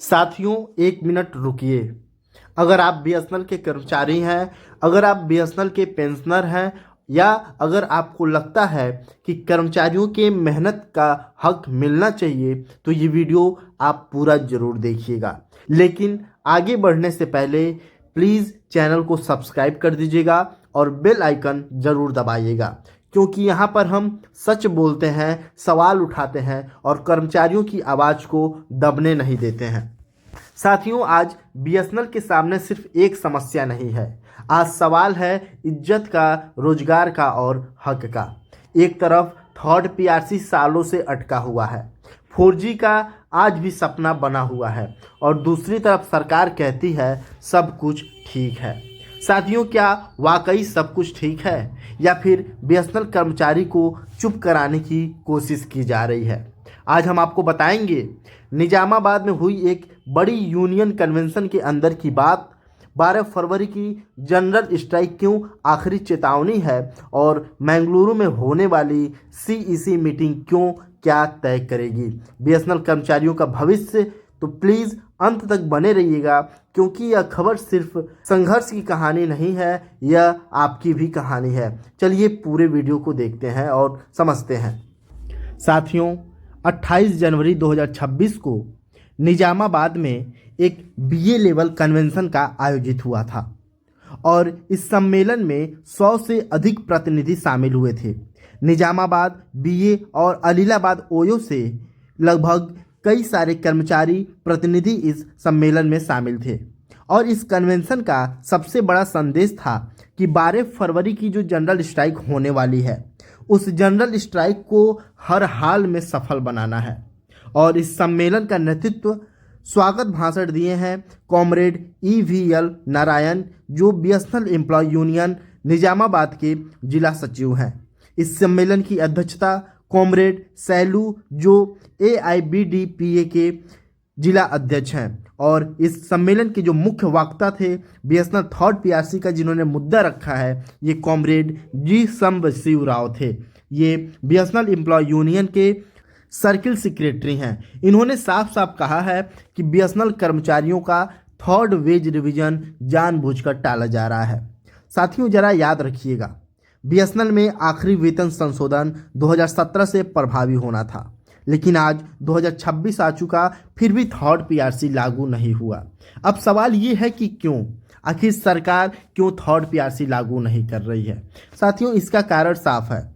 साथियों, एक मिनट रुकिए। अगर आप बीएसएनएल के कर्मचारी हैं, अगर आप बीएसएनएल के पेंशनर हैं, या अगर आपको लगता है कि कर्मचारियों के मेहनत का हक मिलना चाहिए, तो ये वीडियो आप पूरा ज़रूर देखिएगा। लेकिन आगे बढ़ने से पहले प्लीज़ चैनल को सब्सक्राइब कर दीजिएगा और बेल आइकन ज़रूर दबाइएगा, क्योंकि यहाँ पर हम सच बोलते हैं, सवाल उठाते हैं और कर्मचारियों की आवाज़ को दबने नहीं देते हैं। साथियों, आज बीएसएनएल के सामने सिर्फ एक समस्या नहीं है, आज सवाल है इज्जत का, रोजगार का और हक का। एक तरफ थर्ड पीआरसी सालों से अटका हुआ है, 4G का आज भी सपना बना हुआ है, और दूसरी तरफ सरकार कहती है सब कुछ ठीक है। साथियों, क्या वाकई सब कुछ ठीक है, या फिर बीएसएनएल कर्मचारी को चुप कराने की कोशिश की जा रही है? आज हम आपको बताएंगे निजामाबाद में हुई एक बड़ी यूनियन कन्वेंशन के अंदर की बात, 12 फरवरी की जनरल स्ट्राइक क्यों आखिरी चेतावनी है, और मैंगलुरु में होने वाली सीईसी मीटिंग क्यों क्या तय करेगी बीएसएनएल कर्मचारियों का भविष्य। तो प्लीज़ अंत तक बने रहिएगा, क्योंकि यह खबर सिर्फ संघर्ष की कहानी नहीं है, यह आपकी भी कहानी है। चलिए पूरे वीडियो को देखते हैं और समझते हैं। साथियों, 28 जनवरी 2026 को निजामाबाद में एक बीए लेवल कन्वेंशन का आयोजित हुआ था, और इस सम्मेलन में 100 से अधिक प्रतिनिधि शामिल हुए थे। निजामाबाद, बीए और अलीलाबाद ओयो से लगभग कई सारे कर्मचारी प्रतिनिधि इस सम्मेलन में शामिल थे, और इस कन्वेंशन का सबसे बड़ा संदेश था कि 12 फरवरी की जो जनरल स्ट्राइक होने वाली है, उस जनरल स्ट्राइक को हर हाल में सफल बनाना है। और इस सम्मेलन का नेतृत्व स्वागत भाषण दिए हैं कॉमरेड EVL नारायण, जो बीएसएनएल एम्प्लॉय यूनियन निजामाबाद के जिला सचिव हैं। इस सम्मेलन की अध्यक्षता कॉमरेड सैलू, जो AIBDPA के जिला अध्यक्ष हैं, और इस सम्मेलन के जो मुख्य वक्ता थे बीएसएनएल थर्ड पीआरसी का जिन्होंने मुद्दा रखा है, ये कॉमरेड G संबशिव राव थे। ये बीएसएनएल एम्प्लॉय यूनियन के सर्किल सेक्रेटरी हैं। इन्होंने साफ साफ कहा है कि बीएसएनएल कर्मचारियों का थर्ड वेज रिवीजन जानबूझकर टाला जा रहा है। साथियों, जरा याद रखिएगा, बीएसएनएल में आखिरी वेतन संशोधन 2017 से प्रभावी होना था, लेकिन आज 2026 आ चुका, फिर भी थर्ड पीआरसी लागू नहीं हुआ। अब सवाल ये है कि क्यों, आखिर सरकार क्यों थर्ड पीआरसी लागू नहीं कर रही है? साथियों, इसका कारण साफ है,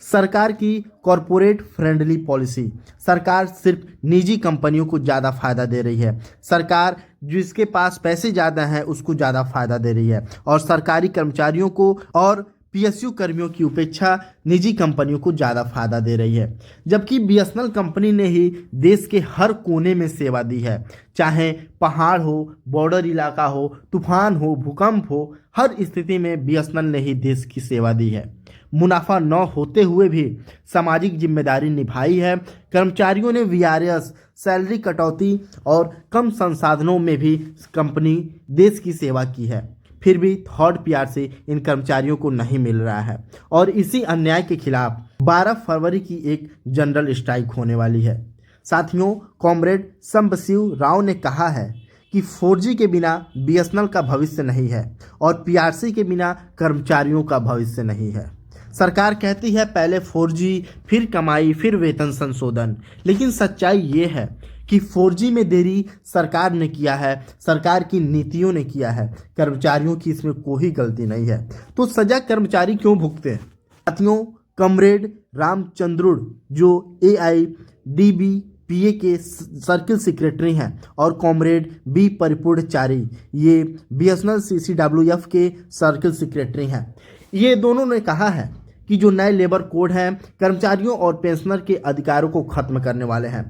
सरकार की कॉरपोरेट फ्रेंडली पॉलिसी। सरकार सिर्फ निजी कंपनियों को ज़्यादा फायदा दे रही है, सरकार जिसके पास पैसे ज़्यादा हैं उसको ज़्यादा फायदा दे रही है, और सरकारी कर्मचारियों को और PSU कर्मियों की उपेक्षा निजी कंपनियों को ज़्यादा फायदा दे रही है। जबकि बीएसएनएल कंपनी ने ही देश के हर कोने में सेवा दी है, चाहे पहाड़ हो, बॉर्डर इलाका हो, तूफान हो, भूकंप हो, हर स्थिति में बीएसएनएल ने ही देश की सेवा दी है। मुनाफा न होते हुए भी सामाजिक जिम्मेदारी निभाई है। कर्मचारियों ने VRS, सैलरी कटौती और कम संसाधनों में भी कंपनी देश की सेवा की है, फिर भी थर्ड पीआरसी इन कर्मचारियों को नहीं मिल रहा है, और इसी अन्याय के खिलाफ 12 फरवरी की एक जनरल स्ट्राइक होने वाली है। साथियों, कॉमरेड संबशिव राव ने कहा है कि 4G के बिना बीएसएनएल का भविष्य नहीं है, और पीआरसी के बिना कर्मचारियों का भविष्य नहीं है। सरकार कहती है पहले 4G, फिर कमाई, फिर वेतन संशोधन, लेकिन सच्चाई ये है कि 4G में देरी सरकार ने किया है, सरकार की नीतियों ने किया है, कर्मचारियों की इसमें कोई गलती नहीं है। तो सजा कर्मचारी क्यों भुगते हैं? साथियों, कॉमरेड रामचंद्रुड़, जो AIBDPA के सर्किल सेक्रेटरी हैं, और कॉमरेड B परिपूर्णचारी, ये बीएसएनएल CCWF के सर्किल सेक्रेटरी हैं, ये दोनों ने कहा है कि जो नए लेबर कोड हैं कर्मचारियों और पेंशनर के अधिकारों को खत्म करने वाले हैं।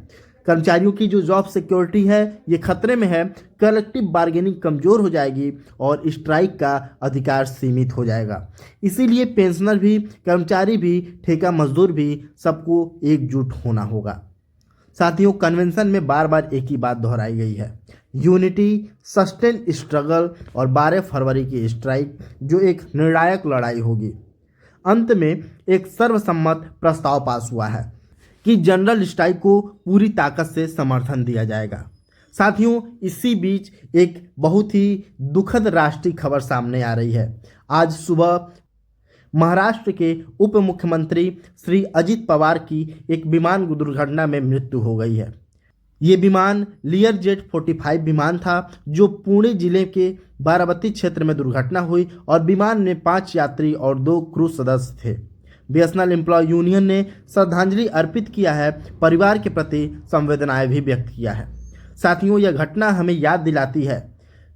कर्मचारियों की जो जॉब सिक्योरिटी है ये खतरे में है, कलेक्टिव बार्गेनिंग कमज़ोर हो जाएगी और स्ट्राइक का अधिकार सीमित हो जाएगा। इसीलिए पेंशनर भी, कर्मचारी भी, ठेका मजदूर भी, सबको एकजुट होना होगा। साथियों, कन्वेंशन में बार बार एक ही बात दोहराई गई है, यूनिटी, सस्टेन स्ट्रगल और 12 फरवरी की स्ट्राइक, जो एक निर्णायक लड़ाई होगी। अंत में एक सर्वसम्मत प्रस्ताव पास हुआ है कि जनरल स्ट्राइक को पूरी ताकत से समर्थन दिया जाएगा। साथियों, इसी बीच एक बहुत ही दुखद राष्ट्रीय खबर सामने आ रही है। आज सुबह महाराष्ट्र के उप मुख्यमंत्री श्री अजित पवार की एक विमान दुर्घटना में मृत्यु हो गई है। ये विमान लियर जेट 45 विमान था जो पुणे जिले के बारामती क्षेत्र में दुर्घटना हुई और विमान में 5 यात्री और 2 क्रू सदस्य थे। बीएसएनएल एम्प्लॉय यूनियन ने श्रद्धांजलि अर्पित किया है, परिवार के प्रति संवेदनाएं भी व्यक्त किया है। साथियों, यह घटना हमें याद दिलाती है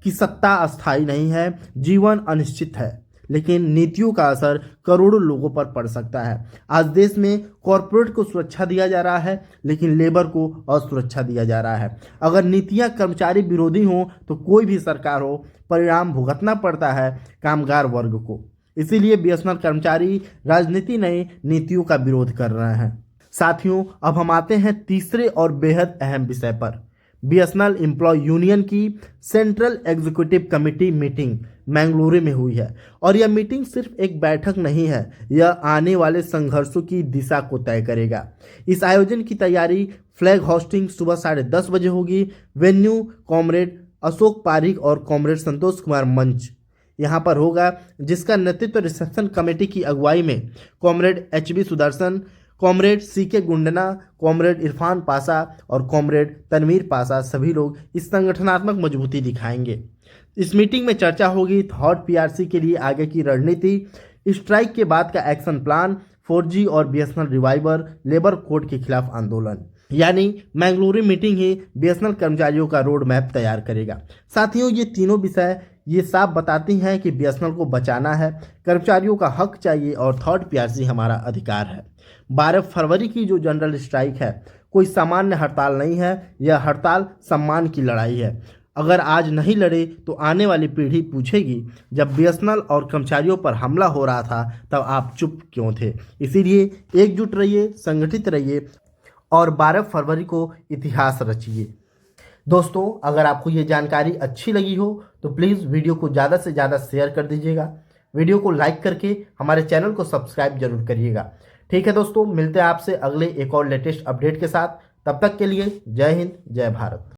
कि सत्ता अस्थायी नहीं है, जीवन अनिश्चित है, लेकिन नीतियों का असर करोड़ों लोगों पर पड़ सकता है। आज देश में कॉरपोरेट को सुरक्षा दिया जा रहा है, लेकिन लेबर को असुरक्षा दिया जा रहा है। अगर नीतियां कर्मचारी विरोधी हों तो कोई भी सरकार हो, परिणाम भुगतना पड़ता है कामगार वर्ग को। इसीलिए बीएसएनएल कर्मचारी राजनीति नहीं, नीतियों का विरोध कर रहे हैं। साथियों, अब हम आते हैं तीसरे और बेहद अहम विषय पर। बीएसएनएल एम्प्लॉय यूनियन की central executive committee meeting Mangalore में हुई है और यह मीटिंग सिर्फ एक बैठक नहीं है, यह आने वाले संघर्षों की दिशा को तय करेगा। इस आयोजन की तैयारी फ्लैग होस्टिंग सुबह 10:30 बजे होगी। वेन्यू कॉमरेड अशोक पारिक और कॉमरेड संतोष कुमार मंच यहाँ पर होगा, जिसका नेतृत्व रिसेप्शन कमेटी की अगुवाई में comrade HB Sudarshan, comrade CK Gundana, comrade Irfan Pasha और कॉमरेड तनवीर पासा सभी लोग इस संगठनात्मक मजबूती दिखाएंगे। इस मीटिंग में चर्चा होगी थर्ड PRC के लिए आगे की रणनीति, स्ट्राइक के बाद का एक्शन प्लान, 4G और बीएसएनएल रिवाइवर, लेबर कोड के खिलाफ आंदोलन। यानी मैंगलोर मीटिंग ही बीएसएनएल कर्मचारियों का रोड मैप तैयार करेगा। साथियों, ये तीनों विषय ये साफ बताती हैं कि बीएसएनएल को बचाना है, कर्मचारियों का हक चाहिए और थर्ड PRC हमारा अधिकार है। 12 फरवरी की जो जनरल स्ट्राइक है कोई सामान्य हड़ताल नहीं है, यह हड़ताल सम्मान की लड़ाई है। अगर आज नहीं लड़े तो आने वाली पीढ़ी पूछेगी जब बीएसएनएल और कर्मचारियों पर हमला हो रहा था तब आप चुप क्यों थे। इसीलिए एकजुट रहिए, संगठित रहिए और 12 फरवरी को इतिहास रचिए। दोस्तों, अगर आपको ये जानकारी अच्छी लगी हो तो प्लीज़ वीडियो को ज़्यादा से ज़्यादा शेयर कर दीजिएगा। वीडियो को लाइक करके हमारे चैनल को सब्सक्राइब जरूर करिएगा। ठीक है दोस्तों, मिलते हैं आपसे अगले एक और लेटेस्ट अपडेट के साथ। तब तक के लिए जय हिंद, जय भारत।